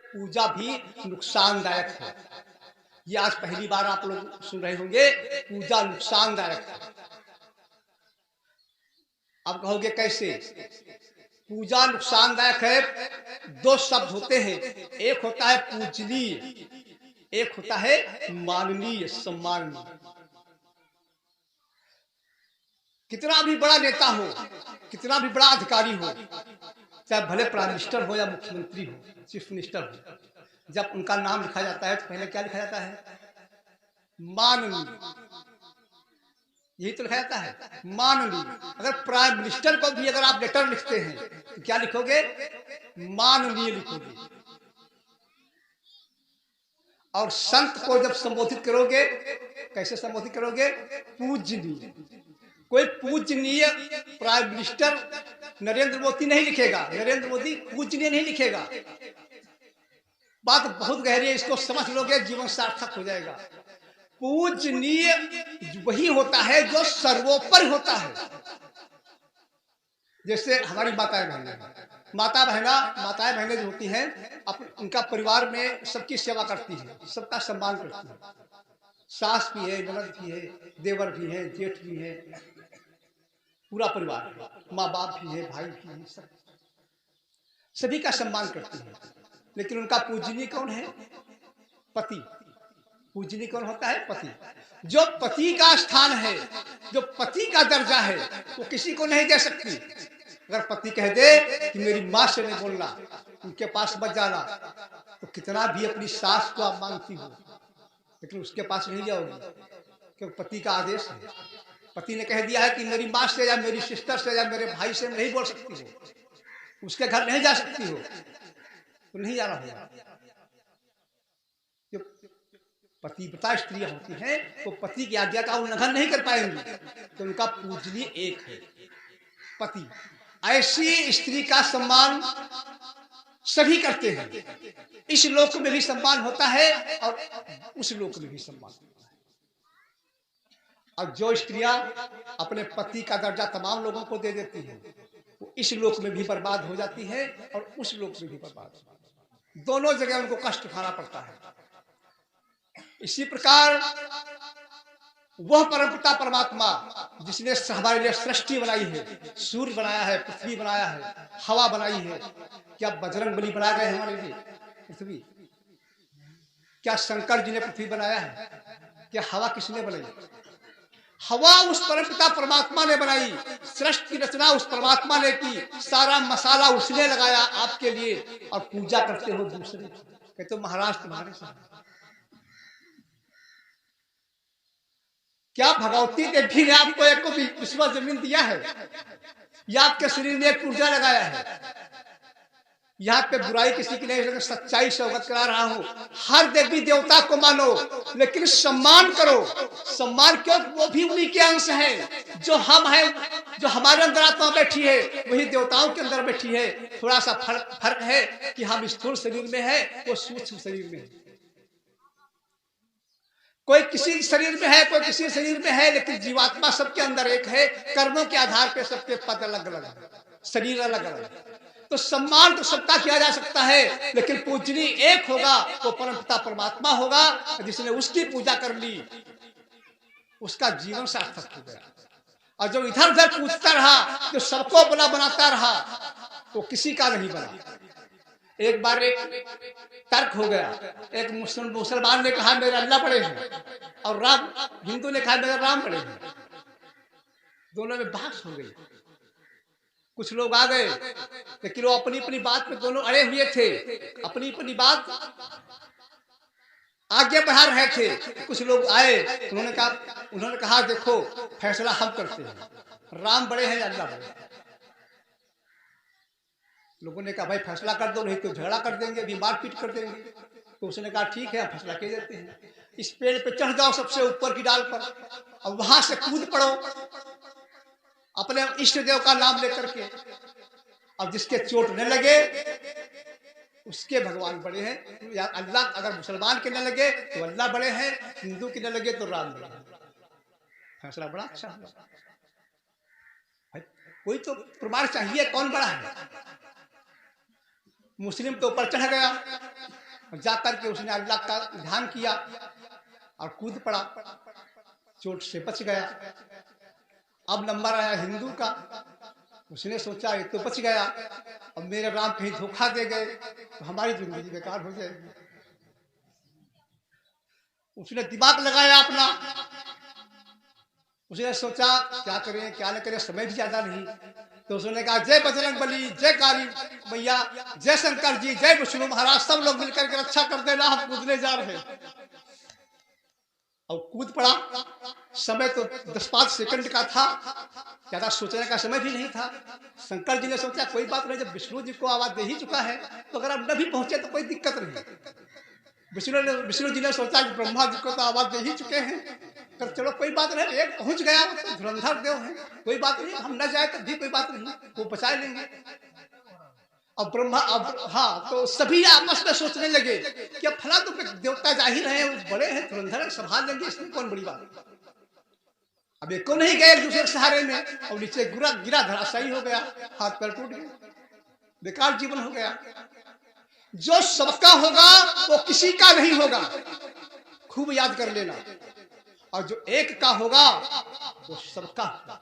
पूजा भी नुकसानदायक है। ये आज पहली बार आप लोग सुन रहे होंगे, पूजा नुकसानदायक है। अब कहोगे कैसे? पूजा नुकसानदायक है, दो शब्द होते हैं, एक होता है पूजनीय, एक होता है माननीय, सम्माननीय। कितना भी बड़ा नेता हो, कितना भी बड़ा अधिकारी हो, चाहे भले प्राइम मिनिस्टर हो या मुख्यमंत्री हो, चीफ मिनिस्टर हो, जब उनका नाम लिखा जाता है तो पहले क्या लिखा जाता है? माननीय। यही तो लिखा जाता है, माननीय। अगर प्राइम मिनिस्टर को भी अगर आप लेटर लिखते हैं तो क्या लिखोगे? माननीय लिखोगे। और संत को जब संबोधित करोगे, कैसे संबोधित करोगे? पूजनीय। कोई पूजनीय प्राइम मिनिस्टर नरेंद्र मोदी नहीं लिखेगा, नरेंद्र मोदी पूजनीय नहीं लिखेगा। बात बहुत गहरी है, इसको समझ लोगे जीवन सार्थक हो जाएगा। पूजनीय वही होता है जो सर्वोपरि होता है। जैसे हमारी माताएं बहनें जो होती हैं, उनका परिवार में सबकी सेवा करती है, सबका सम्मान करती है। सास भी है, ननद भी है, देवर भी है, जेठ भी है, पूरा परिवार, माँ बाप भी है, भाई भी है, सभी का सम्मान करती है। लेकिन उनका पूजनीय कौन है? पति। पूजनीय कौन होता है? पति। जो पति का स्थान है, जो पति का दर्जा है, वो किसी को नहीं दे सकती। अगर पति कह दे कि मेरी माँ से नहीं बोलना, उनके पास मत जाना, तो कितना भी अपनी सास को आप मानती हो, लेकिन उसके पास नहीं जाओगी, क्योंकि पति का आदेश है। पति ने कह दिया है कि मेरी माँ से या मेरी सिस्टर से या मेरे भाई से नहीं बोल सकती हो, उसके घर नहीं जा सकती हो, तो नहीं जाना होगा। जो पतिव्रता स्त्रियां होती हैं, तो पति की आज्ञा का उल्लंघन नहीं कर पाएंगी, तो उनका पूजनीय एक है, पति। ऐसी स्त्री का सम्मान सभी करते हैं। इस लोक में भी सम्मान होता है और उस लोक में भी सम्मान होता है। और जो स्त्रियां अपने पति का दर्जा तमाम लोगों को दे देती हैं, वो इस लोक में भी बर्बाद हो जाती है और उस लोक में भी बर्बाद हो जाती है। दोनों जगह उनको कष्ट उठाना पड़ता है। इसी प्रकार वह परमपिता परमात्मा जिसने हमारे लिए सृष्टि बनाई है, सूर्य बनाया है, पृथ्वी बनाया है, हवा बनाई है। क्या बजरंगबली बना गए हमारे लिए पृथ्वी? क्या शंकर जी ने पृथ्वी बनाया है? क्या हवा किसने बनाई? हवा उस परमपिता परमात्मा ने बनाई। सृष्टि की रचना उस परमात्मा ने की, सारा मसाला उसने लगाया आपके लिए, और पूजा करते हो दूसरे। कहते हो महाराज तुम्हारे साथ। क्या भगवती देवी ने आपको एक को विश्व जमीन दिया है, या आपके शरीर में एक ऊर्जा लगाया है? यहाँ पे बुराई किसी की नहीं, लेकिन सच्चाई से अवगत करा रहा हूँ। हर देवी देवता को मानो, लेकिन सम्मान करो। सम्मान क्यों? वो भी उन्हीं के अंश है। जो हम हैं, जो हमारे अंदर आत्मा बैठी है, वही देवताओं के अंदर बैठी है। थोड़ा सा फर्क है कि हम स्थूल शरीर में है, वो सूक्ष्म शरीर में है। कोई किसी शरीर में है, कोई किसी शरीर में है, लेकिन जीवात्मा सबके अंदर एक है। कर्मों के आधार पर सबके पद अलग अलग है, शरीर अलग अलग। तो सम्मान तो सबका किया जा सकता है, लेकिन पूजनीय एक होगा, वो परमपिता परमात्मा होगा। जिसने उसकी पूजा कर ली, उसका जीवन सार्थक हो गया। और जो इधर उधर पूजता रहा, जो सबको बना बनाता रहा, वो किसी का नहीं बना। एक बार एक तर्क हो गया। एक मुसलमान ने कहा मेरे अल्लाह बड़े हैं, और हिंदू ने कहा मेरे राम बड़े हैं। दोनों में बहस हो गई। कुछ लोग आ गए, लेकिन वो अपनी अपनी बात पे दोनों अड़े हुए थे, अपनी अपनी बात आगे बढ़ा रहे थे। कुछ लोग आए, उन्होंने कहा देखो फैसला हम करते हैं, राम बड़े हैं अल्लाह बड़े हैं। लोगों ने कहा भाई फैसला कर दो, नहीं तो झगड़ा कर देंगे, भी मारपीट कर देंगे। तो उसने कहा ठीक है, हम फैसला कर देते हैं। इस पेड़ पे चढ़ जाओ सबसे ऊपर की डाल पर, और वहां से कूद पड़ो अपने इष्ट देव का नाम लेकर के, और जिसके चोट न लगे उसके भगवान बड़े हैं। या अल्लाह, अगर मुसलमान के न लगे तो अल्लाह बड़े हैं, हिंदू के न लगे तो राम बड़े हैं। फैसला बड़ा अच्छा हुआ। कोई तो प्रमाण चाहिए कौन बड़ा है। मुस्लिम तो ऊपर चढ़ गया, जाकर के उसने अल्लाह का ध्यान किया और कूद पड़ा, चोट से बच गया। अब नंबर आया हिंदू का। उसने सोचा ये तो बच गया, अब मेरे राम कहीं धोखा दे गए तो हमारी जिंदगी बेकार हो जाएगी। उसने दिमाग लगाया अपना, उसने सोचा क्या करें क्या न करें, समय भी ज्यादा नहीं। तो उसने कहा जय बजरंग बली, जय काली भैया, जय शंकर जी, जय विष्णु महाराज, सब लोग मिलकर के रक्षा कर देना, हम कूदने जा रहे हैं। और कूद पड़ा। समय तो 10-5 सेकंड का था, ज्यादा सोचने का समय भी नहीं था। शंकर जी ने सोचा कोई बात नहीं, जब विष्णु जी को आवाज दे ही चुका है तो अगर अब न भी पहुंचे तो कोई दिक्कत नहीं। विष्णु जी ने सोचा कि ब्रह्मा जी को तो आवाज दे ही चुके हैं, तो चलो कोई बात नहीं, एक पहुंच गया तो धुरंधर देव है, कोई बात नहीं, हम न जाए तो भी कोई बात नहीं, वो बचा लेंगे। अब ब्रह्मा हाँ, तो सभी आपस में सोचने लगे कि अब फला तो देवता जा ही रहे हैं, बड़े हैं, धुरंधर संभाल लेंगे, इसमें कौन बड़ी बात। अब एक को नहीं गए एक दूसरे के सहारे में, और नीचे गिरा धराशायी हो गया, हाथ पैर टूट गए, बेकार जीवन हो गया। जो सबका होगा वो किसी का नहीं होगा, खूब याद कर लेना, और जो एक का होगा वो सबका होगा।